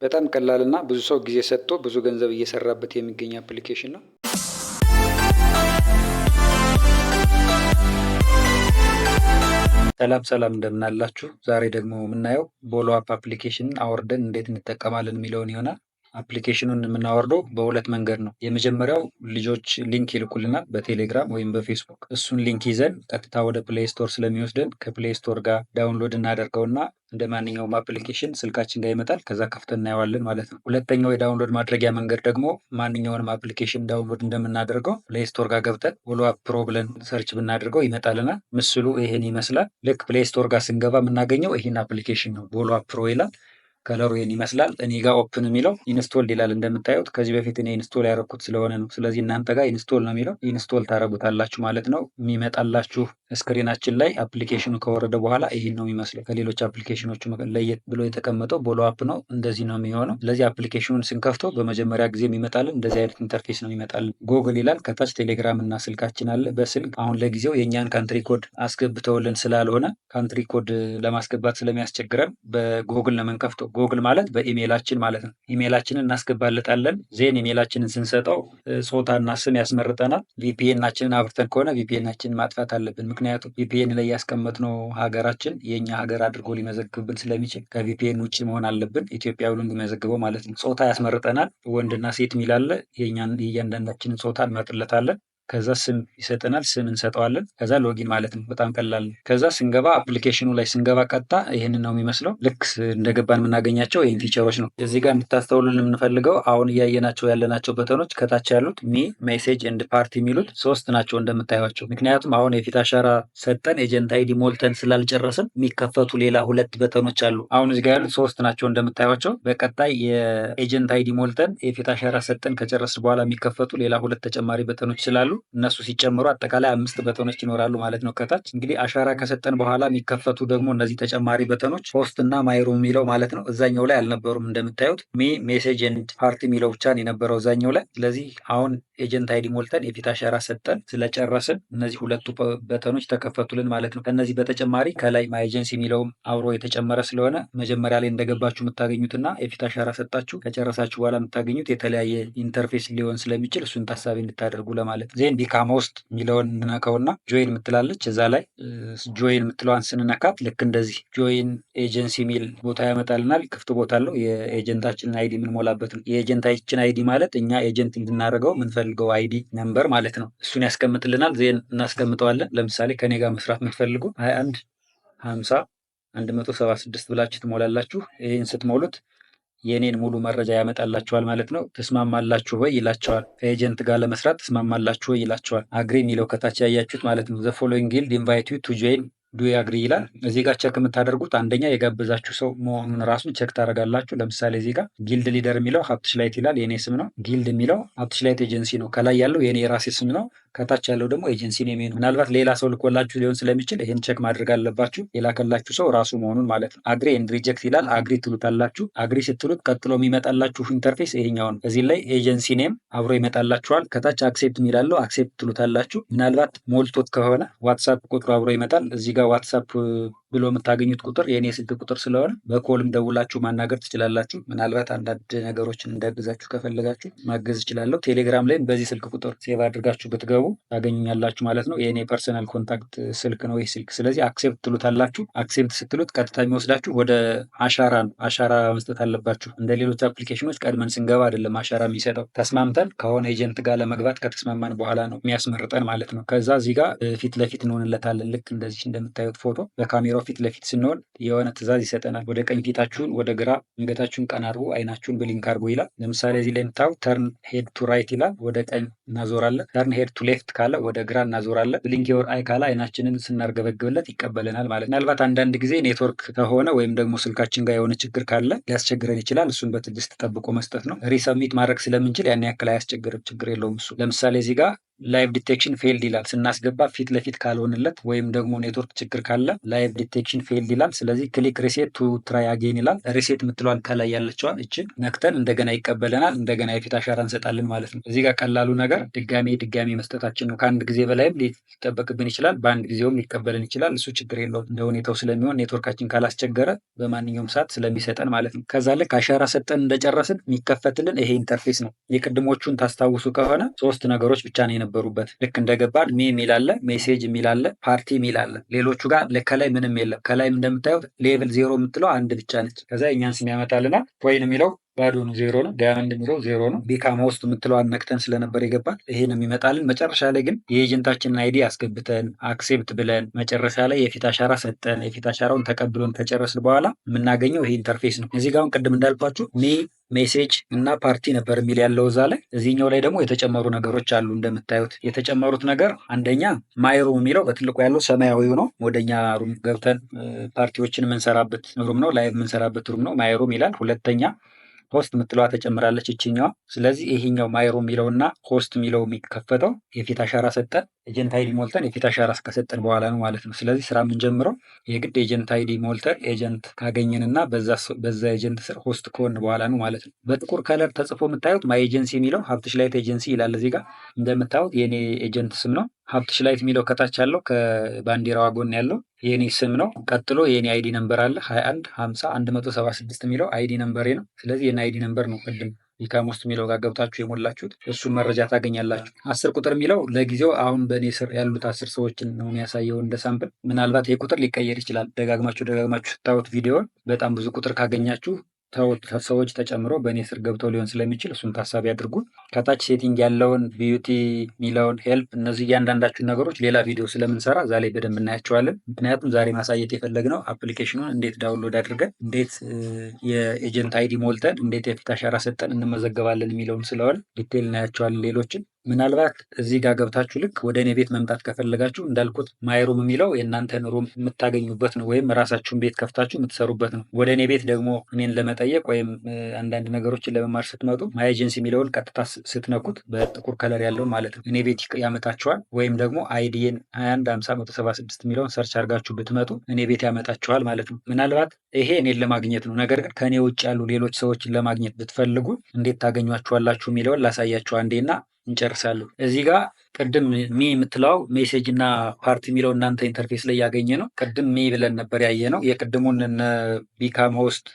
በጣም ቀላል እና ብዙ ሰው ጊዜ ሰጥቶ ብዙ ገንዘብ እየሰራበት የሚገኝ አፕሊኬሽን ነው። ሰላም እንደምን አላችሁ? ዛሬ ደግሞ የምናየው ቦሎ አፕ አፕሊኬሽንን አውርደን እንዴት እንጠቀማለን የሚለውን ይሆናል። አፕሊኬሽኑን የምናወርደው በሁለት መንገድ ነው። የመጀመሪያው ልጆች ሊንክ ይልኩልናል በቴሌግራም ወይም በፌስቡክ። እሱን ሊንክ ይዘን ቀጥታ ወደ ፕሌይ ስቶር ስለሚወስደን ከፕሌይ ስቶር ጋር ዳውንሎድ እናደርገውና እንደ ማንኛውም አፕሊኬሽን ስልካችን ጋር ይመጣል። ከዛ ከፍተን እናየዋለን ማለት ነው። ሁለተኛው የዳውንሎድ ማድረጊያ መንገድ ደግሞ ማንኛውንም አፕሊኬሽን ዳውንሎድ እንደምናደርገው ፕሌይ ስቶር ጋር ገብተን ቦሎ አፕ ፕሮ ብለን ሰርች ብናደርገው ይመጣልናል። ምስሉ ይሄን ይመስላል። ልክ ፕሌይ ስቶር ጋር ስንገባ የምናገኘው ይህን አፕሊኬሽን ነው። ቦሎ አፕ ፕሮ ይላል። ከለሩ ይሄን ይመስላል። እኔ ጋር ኦፕን የሚለው ኢንስቶል ይላል። እንደምታዩት ከዚህ በፊት እኔ ኢንስቶል ያደረኩት ስለሆነ ነው። ስለዚህ እናንተ ጋር ኢንስቶል ነው የሚለው፣ ኢንስቶል ታደርጉታላችሁ ማለት ነው። የሚመጣላችሁ ስክሪናችን ላይ አፕሊኬሽኑ ከወረደ በኋላ ይህን ነው የሚመስለው። ከሌሎች አፕሊኬሽኖቹ ለየት ብሎ የተቀመጠው ቦሎ አፕ ነው። እንደዚህ ነው የሚሆነው። ስለዚህ አፕሊኬሽኑን ስንከፍተው በመጀመሪያ ጊዜ የሚመጣልን እንደዚህ አይነት ኢንተርፌስ ነው የሚመጣልን። ጎግል ይላል። ከታች ቴሌግራም እና ስልካችን አለ። በስልክ አሁን ለጊዜው የእኛን ካንትሪ ኮድ አስገብተውልን ስላልሆነ ካንትሪ ኮድ ለማስገባት ስለሚያስቸግረን በጎግል ነው የምንከፍተው። ጎግል ማለት በኢሜይላችን ማለት ነው። ኢሜይላችንን እናስገባለታለን። ዜን ኢሜይላችንን ስንሰጠው ጾታና ስም ያስመርጠናል። ቪፒኤናችንን አብርተን ከሆነ ቪፒኤናችንን ማጥፋት አለብን። ምክንያቱም ቪፒኤን ላይ ያስቀመጥነው ሀገራችን የእኛ ሀገር አድርጎ ሊመዘግብብን ስለሚችል ከቪፒኤን ውጭ መሆን አለብን። ኢትዮጵያ ብሎ እንዲመዘግበው ማለት ነው። ጾታ ያስመርጠናል። ወንድና ሴት የሚላለ የእያንዳንዳችንን ጾታ እንመርጥለታለን። ከዛ ስም ይሰጠናል። ስም እንሰጠዋለን። ከዛ ሎጊን ማለት ነው። በጣም ቀላል ነው። ከዛ ስንገባ አፕሊኬሽኑ ላይ ስንገባ ቀጥታ ይህንን ነው የሚመስለው። ልክ እንደገባን የምናገኛቸው ይህን ፊቸሮች ነው። እዚህ ጋር እንድታስተውሉን የምንፈልገው አሁን እያየናቸው ያለናቸው በተኖች ከታች ያሉት ሚ፣ ሜሴጅ ኤንድ ፓርቲ የሚሉት ሶስት ናቸው እንደምታዩቸው። ምክንያቱም አሁን የፊት አሻራ ሰጠን ኤጀንት አይዲ ሞልተን ስላልጨረስን የሚከፈቱ ሌላ ሁለት በተኖች አሉ። አሁን እዚህ ጋር ያሉት ሶስት ናቸው እንደምታዩቸው። በቀጣይ የኤጀንት አይዲ ሞልተን የፊት አሻራ ሰጠን ከጨረስን በኋላ የሚከፈቱ ሌላ ሁለት ተጨማሪ በተኖች ስላሉ እነሱ ሲጨምሩ አጠቃላይ 5 በተኖች ይኖራሉ ማለት ነው። ከታች እንግዲህ አሻራ ከሰጠን በኋላ የሚከፈቱ ደግሞ እነዚህ ተጨማሪ በተኖች ፖስት እና ማይሮ የሚለው ማለት ነው። እዛኛው ላይ አልነበሩም እንደምታዩት። ሚ፣ ሜሴጅ ኤንድ ፓርቲ የሚለው ብቻ ነው የነበረው እዛኛው ላይ። ስለዚህ አሁን ኤጀንት አይዲ ሞልተን የፊት አሻራ ሰጠን ስለጨረስን እነዚህ ሁለቱ በተኖች ተከፈቱልን ማለት ነው። ከነዚህ በተጨማሪ ከላይ ማይ ኤጀንሲ የሚለውም አብሮ የተጨመረ ስለሆነ መጀመሪያ ላይ እንደገባችሁ የምታገኙትና የፊት አሻራ ሰጣችሁ ከጨረሳችሁ በኋላ የምታገኙት የተለያየ ኢንተርፌስ ሊሆን ስለሚችል እሱን ታሳቢ እንድታደርጉ ለማለት ዜን ቢካም ሆስት የሚለውን እንነካውና ጆይን የምትላለች እዛ ላይ ጆይን የምትለዋን ስንነካት ልክ እንደዚህ ጆይን ኤጀንሲ የሚል ቦታ ያመጣልናል። ክፍት ቦታ አለው። የኤጀንታችንን አይዲ የምንሞላበት ነው። የኤጀንታችን አይዲ ማለት እኛ ኤጀንት እንድናደርገው የምንፈልገው አይዲ ነምበር ማለት ነው። እሱን ያስቀምጥልናል። ዜን እናስቀምጠዋለን። ለምሳሌ ከኔ ጋር መስራት የምትፈልጉ 21 50 176 ብላችሁ ትሞላላችሁ። ይህን ስትሞሉት የኔን ሙሉ መረጃ ያመጣላችኋል ማለት ነው። ተስማማላችሁ ወይ ይላቸዋል። ከኤጀንት ጋር ለመስራት ተስማማላችሁ ወይ ይላቸዋል። አግሪ የሚለው ከታች ያያችሁት ማለት ነው። ዘ ፎሎዊንግ ጊልድ ኢንቫይት ዩ ቱ ጆይን ዱ አግሪ ይላል። እዚህ ጋር ቸክ የምታደርጉት አንደኛ የጋበዛችሁ ሰው መሆኑን ራሱን ቸክ ታደርጋላችሁ። ለምሳሌ እዚህ ጋር ጊልድ ሊደር የሚለው ሀብትሽላይት ይላል፣ የኔ ስም ነው። ጊልድ የሚለው ሀብትሽላይት ኤጀንሲ ነው። ከላይ ያለው የኔ የራሴ ስም ነው። ከታች ያለው ደግሞ ኤጀንሲ ኔም ነው። ምናልባት ሌላ ሰው ልኮላችሁ ሊሆን ስለሚችል ይሄን ቸክ ማድረግ አለባችሁ። የላከላችሁ ሰው ራሱ መሆኑን ማለት ነው። አግሪ ኤንድ ሪጀክት ይላል። አግሪ ትሉታላችሁ። አግሪ ስትሉት ቀጥሎ የሚመጣላችሁ ኢንተርፌስ ይሄኛው ነው። እዚህ ላይ ኤጀንሲ ኔም አብሮ ይመጣላችኋል። ከታች አክሴፕት የሚላለው አክሴፕት ትሉታላችሁ። ምናልባት ሞልቶት ከሆነ ዋትሳፕ ቁጥሩ አብሮ ይመጣል። እዚህ ጋር ዋትሳፕ ብሎ የምታገኙት ቁጥር የኔ ስልክ ቁጥር ስለሆነ በኮልም ደውላችሁ ማናገር ትችላላችሁ። ምናልባት አንዳንድ ነገሮችን እንዳግዛችሁ ከፈለጋችሁ ማገዝ እችላለሁ። ቴሌግራም ላይም በዚህ ስልክ ቁጥር ሴቭ አድርጋችሁ ብትገቡ ታገኙኛላችሁ ማለት ነው። የኔ ፐርሰናል ኮንታክት ስልክ ነው ይህ ስልክ። ስለዚህ አክሴፕት ትሉታላችሁ። አክሴፕት ስትሉት ቀጥታ የሚወስዳችሁ ወደ አሻራ ነው። አሻራ መስጠት አለባችሁ። እንደ ሌሎች አፕሊኬሽኖች ቀድመን ስንገባ አይደለም አሻራ የሚሰጠው። ተስማምተን ከሆነ ኤጀንት ጋር ለመግባት ከተስማማን በኋላ ነው የሚያስመርጠን ማለት ነው። ከዛ እዚህ ጋር ፊት ለፊት እንሆንለታለን። ልክ እንደዚህ እንደምታዩት ፎቶ በካሜራው ፊት ለፊት ስንሆን የሆነ ትዕዛዝ ይሰጠናል። ወደ ቀኝ ፊታችሁን፣ ወደ ግራ አንገታችሁን ቀና አድርጉ፣ አይናችሁን ብሊንክ አድርጉ ይላል። ለምሳሌ እዚህ ላይ የምታዩት ተርን ሄድ ቱ ራይት ይላል። ወደ ቀኝ እናዞራለን። ተርን ሄድ ቱ ሌፍት ካለ ወደ ግራ እናዞራለን። ብሊንክ ዮር አይ ካለ አይናችንን ስናርገበግብለት ይቀበለናል ማለት ነው። ምናልባት አንዳንድ ጊዜ ኔትወርክ ከሆነ ወይም ደግሞ ስልካችን ጋር የሆነ ችግር ካለ ሊያስቸግረን ይችላል። እሱን በትዕግስት ጠብቆ መስጠት ነው። ሪሰብሚት ማድረግ ስለምንችል ያን ያክል አያስቸግርም። ችግር የለውም እሱ። ለምሳሌ እዚህ ጋር ላይቭ ዲቴክሽን ፌልድ ይላል። ስናስገባ ፊት ለፊት ካልሆንለት ወይም ደግሞ ኔትወርክ ችግር ካለ ላይቭ ዲቴክሽን ፌልድ ይላል። ስለዚህ ክሊክ ሪሴት ቱ ትራይ አጌን ይላል። ሪሴት የምትለዋን ከላይ ያለችዋን እችን ነክተን እንደገና ይቀበለናል። እንደገና የፊት አሻራ እንሰጣለን ማለት ነው። እዚህ ጋር ቀላሉ ነገር ድጋሜ መስጠታችን ነው። ከአንድ ጊዜ በላይም ሊጠበቅብን ይችላል። በአንድ ጊዜውም ሊቀበልን ይችላል። እሱ ችግር የለውም እንደ ሁኔታው ስለሚሆን ኔትወርካችን ካላስቸገረ በማንኛውም ሰዓት ስለሚሰጠን ማለት ነው። ከዛ ልክ አሻራ ሰጠን እንደጨረስን የሚከፈትልን ይሄ ኢንተርፌስ ነው። የቅድሞቹን ታስታውሱ ከሆነ ሶስት ነገሮች ብቻ ነው የነበሩበት። ልክ እንደገባን ሚ የሚል አለ፣ ሜሴጅ የሚል አለ፣ ፓርቲ የሚል አለ። ሌሎቹ ጋር ከላይ ምንም የለም። ከላይም እንደምታዩት ሌቭል 0 የምትለው አንድ ብቻ ነች። ከዛ የኛን ስም ያመጣልናል። ኮይን የሚለው ባዶ ነው፣ 0 ነው። ዳያመንድ የሚለው 0 ነው። ቢካም ሆስት የምትለዋን ነክተን ስለነበር የገባን ይሄ ነው የሚመጣልን። መጨረሻ ላይ ግን የኤጀንታችንን አይዲ አስገብተን አክሴፕት ብለን መጨረሻ ላይ የፊት አሻራ ሰጠን የፊት አሻራውን ተቀብሎን ከጨረስን በኋላ የምናገኘው ይሄ ኢንተርፌስ ነው። እዚህ ጋር አሁን ቅድም እንዳልኳችሁ ሜሴጅ እና ፓርቲ ነበር የሚል ያለው እዛ ላይ። እዚህኛው ላይ ደግሞ የተጨመሩ ነገሮች አሉ። እንደምታዩት የተጨመሩት ነገር አንደኛ ማይ ሩም የሚለው በትልቁ ያለው ሰማያዊው ነው። ወደኛ ሩም ገብተን ፓርቲዎችን የምንሰራበት ሩም ነው፣ ላይቭ የምንሰራበት ሩም ነው። ማይ ሩም ይላል። ሁለተኛ ሆስት የምትለዋ ተጨምራለች ይችኛዋ። ስለዚህ ይሄኛው ማይሮ የሚለውና ሆስት የሚለው የሚከፈተው የፊት አሻራ ሰጠን ኤጀንት አይዲ ሞልተን የፊት አሻራ ከሰጠን በኋላ ነው ማለት ነው። ስለዚህ ስራ የምንጀምረው የግድ ኤጀንት አይዲ ሞልተን ኤጀንት ካገኘንና በዛ ኤጀንት ስር ሆስት ከሆን በኋላ ነው ማለት ነው። በጥቁር ከለር ተጽፎ የምታዩት ማይ ኤጀንሲ የሚለው ሀብትሽ ላይት ኤጀንሲ ይላል። እዚህ ጋር እንደምታዩት የኔ ኤጀንት ስም ነው። ሀብትሽ ላይት የሚለው ከታች ያለው ከባንዲራዋ ጎን ያለው የኔ ስም ነው። ቀጥሎ የኔ አይዲ ነምበር አለ 21 50 176 የሚለው አይዲ ነምበሬ ነው። ስለዚህ የኔ አይዲ ነምበር ነው ቅድም ቢካም ውስጥ የሚለው ጋር ገብታችሁ የሞላችሁት እሱን መረጃ ታገኛላችሁ። 10 ቁጥር የሚለው ለጊዜው አሁን በእኔ ስር ያሉት 10 ሰዎችን ነው የሚያሳየው እንደ ሳምፕል። ምናልባት ይህ ቁጥር ሊቀየር ይችላል። ደጋግማችሁ ስታዩት ቪዲዮን በጣም ብዙ ቁጥር ካገኛችሁ ሰዎች ተጨምሮ በእኔ ስር ገብተው ሊሆን ስለሚችል እሱን ታሳቢ አድርጉ። ከታች ሴቲንግ ያለውን ቢዩቲ የሚለውን ሄልፕ፣ እነዚህ እያንዳንዳችሁ ነገሮች ሌላ ቪዲዮ ስለምንሰራ እዛ ላይ በደንብ እናያቸዋለን። ምክንያቱም ዛሬ ማሳየት የፈለግነው አፕሊኬሽኑን እንዴት ዳውንሎድ አድርገን እንዴት የኤጀንት አይዲ ሞልተን እንዴት የፊት አሻራ ሰጠን እንመዘገባለን የሚለውን ስለሆነ ዲቴል እናያቸዋለን። ሌሎችን ምናልባት እዚህ ጋር ገብታችሁ ልክ ወደ እኔ ቤት መምጣት ከፈለጋችሁ እንዳልኩት ማይ ሩም የሚለው የእናንተን ሩም የምታገኙበት ነው፣ ወይም ራሳችሁን ቤት ከፍታችሁ የምትሰሩበት ነው። ወደ እኔ ቤት ደግሞ እኔን ለመጠየቅ ወይም አንዳንድ ነገሮችን ለመማር ስትመጡ ማይ ኤጀንሲ የሚለውን ቀጥታ ስትነኩት በጥቁር ከለር ያለውን ማለት ነው እኔ ቤት ያመጣችኋል። ወይም ደግሞ አይዲን 21 50 176 የሚለውን ሰርች አድርጋችሁ ብትመጡ እኔ ቤት ያመጣችኋል ማለት ነው። ምናልባት ይሄ እኔን ለማግኘት ነው። ነገር ግን ከእኔ ውጭ ያሉ ሌሎች ሰዎችን ለማግኘት ብትፈልጉ እንዴት ታገኟችኋላችሁ የሚለውን ላሳያችሁ አንዴና እንጨርሳለን። እዚህ ጋር ቅድም ሚ የምትለው ሜሴጅ እና ፓርቲ የሚለው እናንተ ኢንተርፌስ ላይ ያገኘ ነው። ቅድም ሚ ብለን ነበር ያየ ነው። የቅድሙን ቢካም ሆስት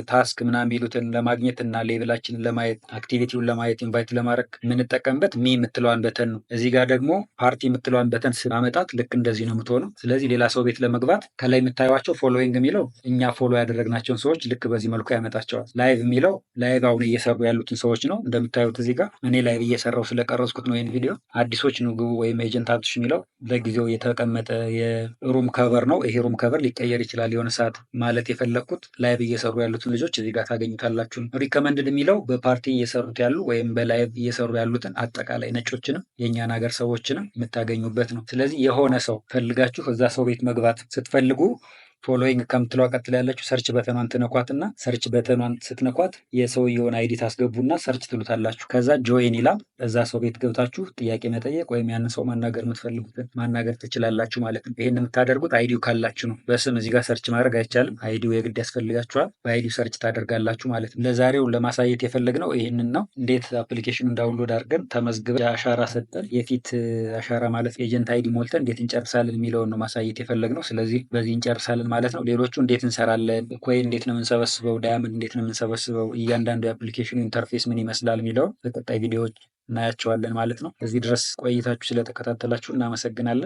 ታስክ ምናምን የሚሉትን ለማግኘት እና ሌቭላችንን ለማየት አክቲቪቲውን ለማየት ኢንቫይት ለማድረግ የምንጠቀምበት ሚ የምትለዋን በተን ነው። እዚህ ጋር ደግሞ ፓርቲ የምትለዋን በተን ስናመጣት ልክ እንደዚህ ነው የምትሆነው። ስለዚህ ሌላ ሰው ቤት ለመግባት ከላይ የምታዩቸው ፎሎዊንግ የሚለው እኛ ፎሎ ያደረግናቸውን ሰዎች ልክ በዚህ መልኩ ያመጣቸዋል። ላይቭ የሚለው ላይቭ አሁን እየሰሩ ያሉትን ሰዎች ነው። እንደምታዩት እዚህ ጋር እኔ ላይቭ እየሰራው ስለቀረጽኩት ነው ይህን ቪዲዮ። አዲሶች ግቡ ወይም ኤጀንት ሀብትሽ የሚለው ለጊዜው የተቀመጠ የሩም ከቨር ነው። ይሄ ሩም ከቨር ሊቀየር ይችላል የሆነ ሰዓት። ማለት የፈለግኩት ላይቭ እየሰሩ ያሉትን ልጆች እዚህ ጋር ታገኙታላችሁ። ሪከመንድድ የሚለው በፓርቲ እየሰሩት ያሉ ወይም በላይቭ እየሰሩ ያሉትን አጠቃላይ ነጮችንም የእኛን ሀገር ሰዎችንም የምታገኙበት ነው። ስለዚህ የሆነ ሰው ፈልጋችሁ እዛ ሰው ቤት መግባት ስትፈልጉ ፎሎዊንግ ከምትለው ቀጥላ ያለችው ሰርች በተኗን ትነኳትና ሰርች በተኗን ስትነኳት የሰውየውን አይዲ ታስገቡና ሰርች ትሉታላችሁ። ከዛ ጆይን ይላል። እዛ ሰው ቤት ገብታችሁ ጥያቄ መጠየቅ ወይም ያንን ሰው ማናገር የምትፈልጉትን ማናገር ትችላላችሁ ማለት ነው። ይህን የምታደርጉት አይዲው ካላችሁ ነው። በስም እዚህ ጋር ሰርች ማድረግ አይቻልም። አይዲው የግድ ያስፈልጋችኋል። በአይዲው ሰርች ታደርጋላችሁ ማለት ነው። ለዛሬው ለማሳየት የፈለግነው ይህንን ነው። እንዴት አፕሊኬሽኑን ዳውንሎድ አድርገን ተመዝግበን አሻራ ሰጠን የፊት አሻራ ማለት ኤጀንት አይዲ ሞልተን እንዴት እንጨርሳለን የሚለውን ነው ማሳየት የፈለግነው። ስለዚህ በዚህ እንጨርሳለን ማለት ነው። ሌሎቹ እንዴት እንሰራለን፣ ኮይን እንዴት ነው የምንሰበስበው፣ ዳያመንድ እንዴት ነው የምንሰበስበው፣ እያንዳንዱ የአፕሊኬሽኑ ኢንተርፌስ ምን ይመስላል የሚለውን በቀጣይ ቪዲዮዎች እናያቸዋለን ማለት ነው። እዚህ ድረስ ቆይታችሁ ስለተከታተላችሁ እናመሰግናለን።